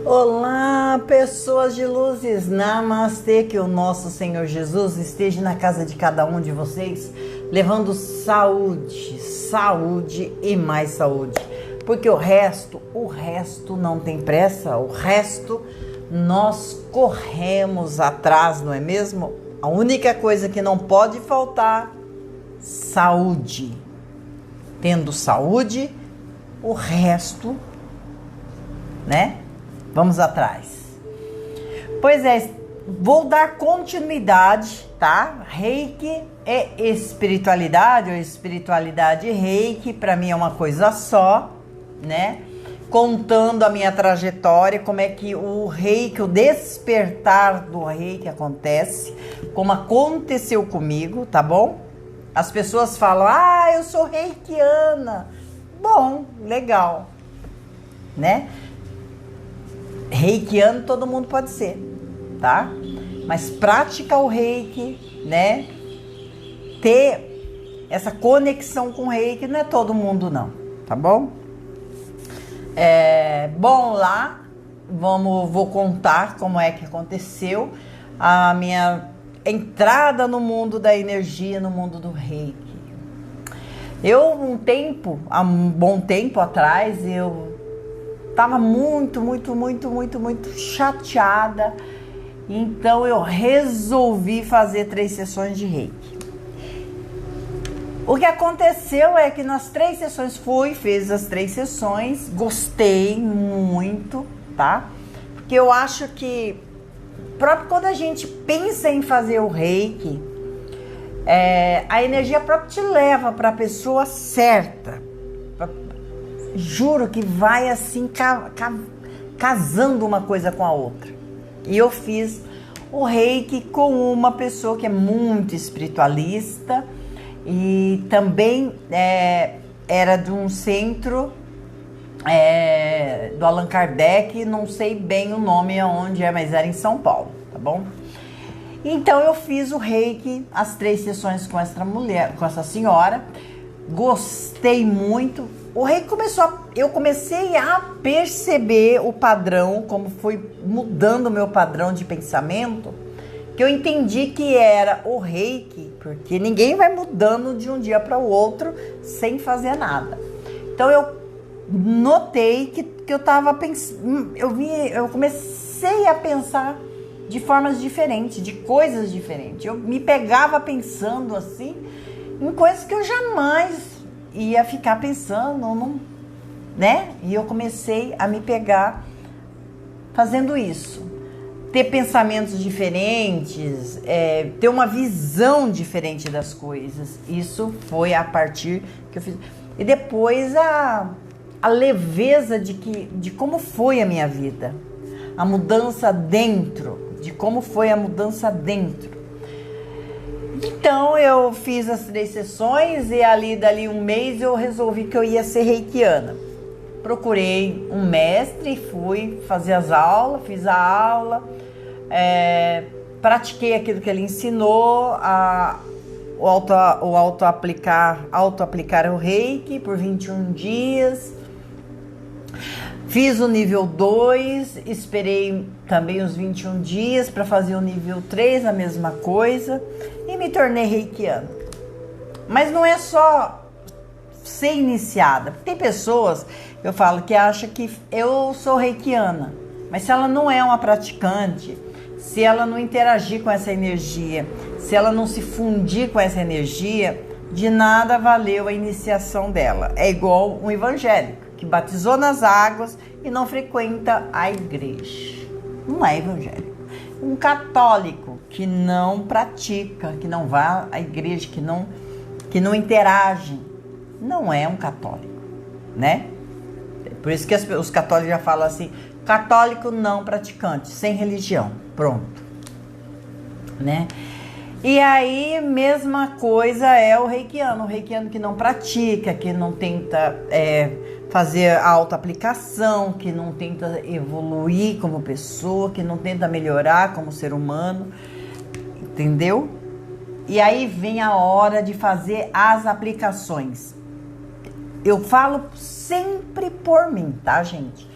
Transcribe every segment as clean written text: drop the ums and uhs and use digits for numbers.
Olá, pessoas de luzes, namastê, que o nosso Senhor Jesus esteja na casa de cada um de vocês, levando saúde, saúde e mais saúde, porque o resto não tem pressa, o resto nós corremos atrás, não é mesmo? A única coisa que não pode faltar, saúde. Tendo saúde, o resto, né? Vamos atrás. Pois é, vou dar continuidade, tá? Reiki é espiritualidade, ou espiritualidade e Reiki, para mim é uma coisa só, né? Contando a minha trajetória, como é que o Reiki, o despertar do Reiki acontece, como aconteceu comigo, tá bom? As pessoas falam, eu sou reikiana. Bom, legal, né? Reikiano todo mundo pode ser, tá? Mas praticar o Reiki, né? Ter essa conexão com o Reiki não é todo mundo não, tá bom? Bom, lá vou contar como é que aconteceu a minha entrada no mundo da energia, no mundo do Reiki. Há um bom tempo atrás, eu estava muito chateada. Então eu resolvi fazer 3 sessões de Reiki. O que aconteceu é que nas 3 sessões fiz as 3 sessões, gostei muito, tá? Porque eu acho que próprio quando a gente pensa em fazer o Reiki, a energia própria te leva para a pessoa certa. Juro que vai assim casando uma coisa com a outra. E eu fiz o Reiki com uma pessoa que é muito espiritualista e também era de um centro do Allan Kardec, não sei bem o nome aonde mas era em São Paulo, tá bom? Então eu fiz o Reiki, as 3 sessões com essa mulher, com essa senhora, gostei muito. O Reiki eu comecei a perceber o padrão, como foi mudando o meu padrão de pensamento, que eu entendi que era o Reiki, porque ninguém vai mudando de um dia para o outro sem fazer nada. Então eu notei que eu estava pensando, eu comecei a pensar de formas diferentes, de coisas diferentes. Eu me pegava pensando assim em coisas que eu jamais ia ficar pensando, né? E eu comecei a me pegar fazendo isso. Ter pensamentos diferentes, ter uma visão diferente das coisas. Isso foi a partir que eu fiz. E depois a leveza de como foi a minha vida. A mudança dentro, de como foi a mudança dentro. Então eu fiz as 3 sessões e dali um mês eu resolvi que eu ia ser reikiana. Procurei um mestre, fui fazer as aulas, fiz a aula, pratiquei aquilo que ele ensinou, o auto-aplicar o Reiki por 21 dias. Fiz o nível 2, esperei também os 21 dias para fazer o nível 3, a mesma coisa, e me tornei reikiana. Mas não é só ser iniciada. Tem pessoas, eu falo, que acham que eu sou reikiana, mas se ela não é uma praticante, se ela não interagir com essa energia, se ela não se fundir com essa energia, de nada valeu a iniciação dela. É igual um evangélico que batizou nas águas e não frequenta a igreja. Não é evangélico. Um católico que não pratica, que não vai à igreja, que não interage, não é um católico, né? Por isso que os católicos já falam assim, católico não praticante, sem religião, pronto, né? E aí, mesma coisa é o reikiano que não pratica, que não tenta fazer a autoaplicação, que não tenta evoluir como pessoa, que não tenta melhorar como ser humano, entendeu? E aí vem a hora de fazer as aplicações. Eu falo sempre por mim, tá, gente?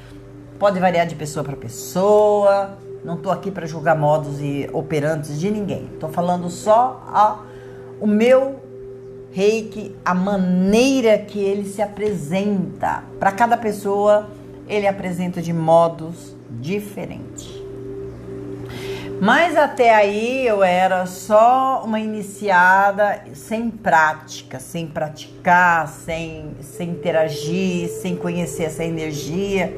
Pode variar de pessoa para pessoa. Não tô aqui para julgar modos e operantes de ninguém. Tô falando só o meu reiki, a maneira que ele se apresenta. Para cada pessoa, ele apresenta de modos diferentes. Mas até aí eu era só uma iniciada sem prática, sem praticar, sem interagir, sem conhecer essa energia.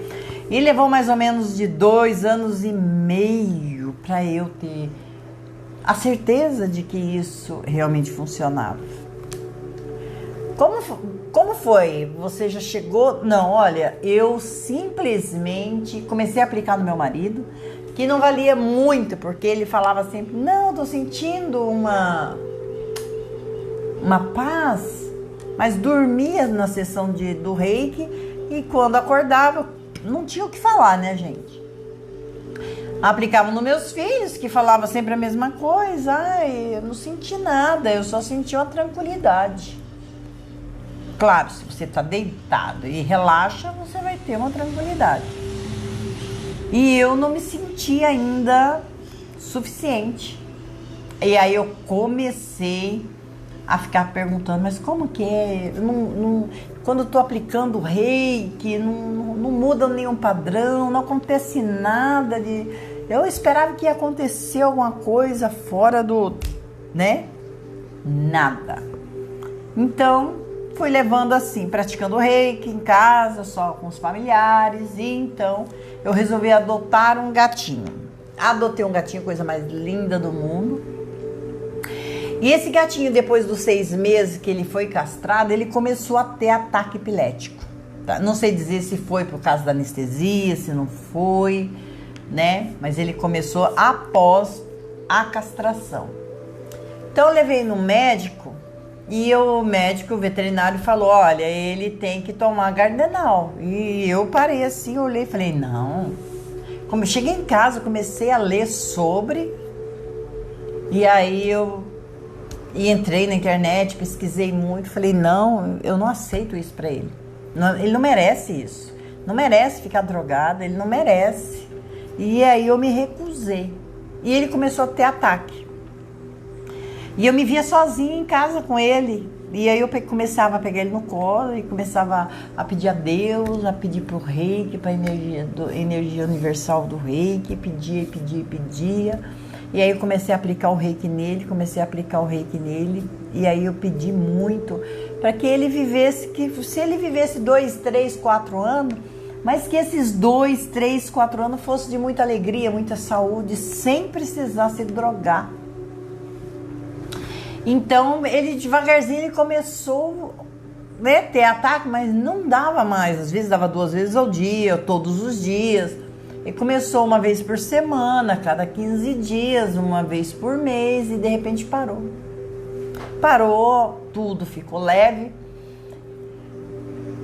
E levou mais ou menos de 2 anos e meio para eu ter a certeza de que isso realmente funcionava. Como foi? Você já chegou? Não, olha, eu simplesmente comecei a aplicar no meu marido, que não valia muito, porque ele falava sempre, não, tô sentindo uma paz, mas dormia na sessão do reiki e quando acordava, não tinha o que falar, né, gente? Aplicava nos meus filhos, que falava sempre a mesma coisa, eu não senti nada, eu só senti uma tranquilidade. Claro, se você tá deitado e relaxa, você vai ter uma tranquilidade. E eu não me senti ainda suficiente. E aí eu comecei a ficar perguntando, mas como que é? Quando eu tô aplicando o reiki, não muda nenhum padrão, não acontece nada de... Eu esperava que ia acontecer alguma coisa fora do... né? Nada. Então, fui levando assim, praticando o reiki em casa, só com os familiares. E então, eu resolvi adotar um gatinho. Adotei um gatinho, coisa mais linda do mundo. E esse gatinho, depois dos 6 meses que ele foi castrado, ele começou a ter ataque epilético. Tá? Não sei dizer se foi por causa da anestesia, se não foi, né? Mas ele começou após a castração. Então eu levei no médico e o médico, o veterinário, falou, olha, ele tem que tomar Gardenal. E eu parei assim, olhei e falei, não. Como eu cheguei em casa, comecei a ler sobre, e aí e entrei na internet, pesquisei muito, falei, não, eu não aceito isso pra ele. Ele não merece isso. Não merece ficar drogado, ele não merece. E aí eu me recusei. E ele começou a ter ataque. E eu me via sozinha em casa com ele. E aí eu começava a pegar ele no colo e começava a pedir a Deus, a pedir pro reiki, pra energia universal do reiki, pedia. E aí eu comecei a aplicar o reiki nele, e aí eu pedi muito para que ele vivesse, que se ele vivesse 2, 3, 4 anos, mas que esses 2, 3, 4 anos fossem de muita alegria, muita saúde, sem precisar se drogar. Então, ele devagarzinho ele começou a ter ataque, mas não dava mais, às vezes dava 2 vezes ao dia, todos os dias. E começou uma vez por semana, cada 15 dias, uma vez por mês, e de repente parou. Parou, tudo ficou leve.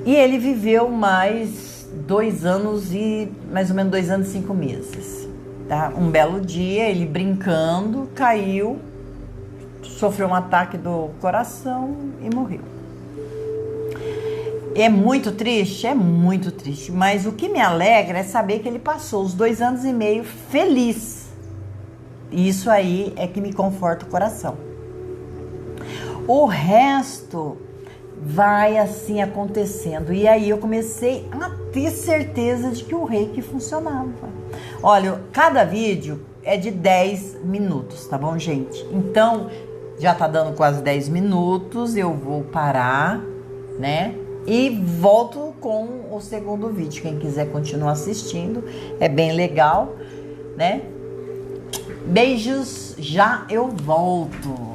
E ele viveu mais 2 anos e mais ou menos 2 anos e 5 meses. Tá? Um belo dia, ele brincando, caiu, sofreu um ataque do coração e morreu. É muito triste, mas o que me alegra é saber que ele passou os 2 anos e meio feliz. E isso aí é que me conforta o coração. O resto vai assim acontecendo. E aí eu comecei a ter certeza de que o reiki funcionava. Olha, cada vídeo é de 10 minutos, tá bom, gente? Então, já tá dando quase 10 minutos, eu vou parar, né? E volto com o segundo vídeo. Quem quiser continuar assistindo, é bem legal, né? Beijos, já eu volto.